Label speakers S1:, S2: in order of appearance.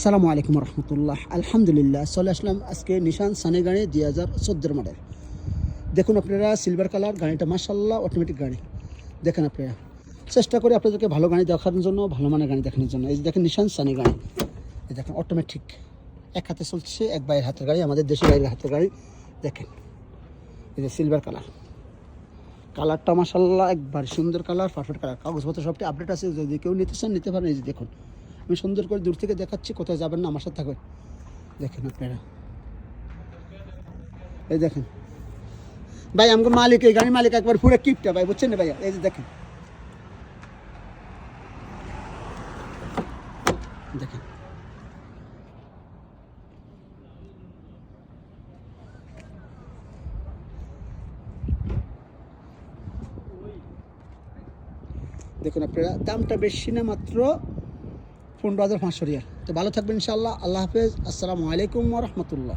S1: আসসালামু আলাইকুম রহমতুল্লাহ। আলহামদুলিল্লাহ চলে আসলাম আজকে নিশান সানি গাড়ি 2014 মডেল। দেখুন আপনারা সিলভার কালার গাড়িটা মাশাআল্লাহ অটোমেটিক গাড়ি। দেখেন আপনারা, চেষ্টা করি আপনাদেরকে ভালো গাড়ি দেখানোর জন্য, ভালো মানের গাড়ি দেখানোর জন্য। এই যে দেখেন নিশান সানি গাড়ি, এই দেখেন অটোমেটিক, এক হাতে চলছে, এক বাইরের হাতের গাড়ি, আমাদের দেশি বাইরের হাতের গাড়ি। দেখেন এই যে সিলভার কালার, কালারটা মাশাআল্লাহ একবার সুন্দর কালার, পারফেক্ট কালার। কাগজপত্র সবটি আপডেট আছে, যদি কেউ নিতে চান নিতে পারেন। এই যে দেখুন, আমি সুন্দর করে দূর থেকে দেখাচ্ছি, কোথায় যাবেন না, আমার সাথে থাকবেন। দেখেন আপনারা, এই দেখেন ভাই, আমাকে মালিক, এই গাড়ির মালিক একবার পুরো কিপটা ভাই, বুঝছেন না ভাইয়া? এই যে দেখেন, দেখেন দেখুন আপনারা, দামটা বেশি না, মাত্র 15,500 রিয়াল। তো ভালো থাকবেন ইনশাআল্লাহ। আল্লাহ হাফেজ, আসসালামু আলাইকুম ওয়া রাহমাতুল্লাহ।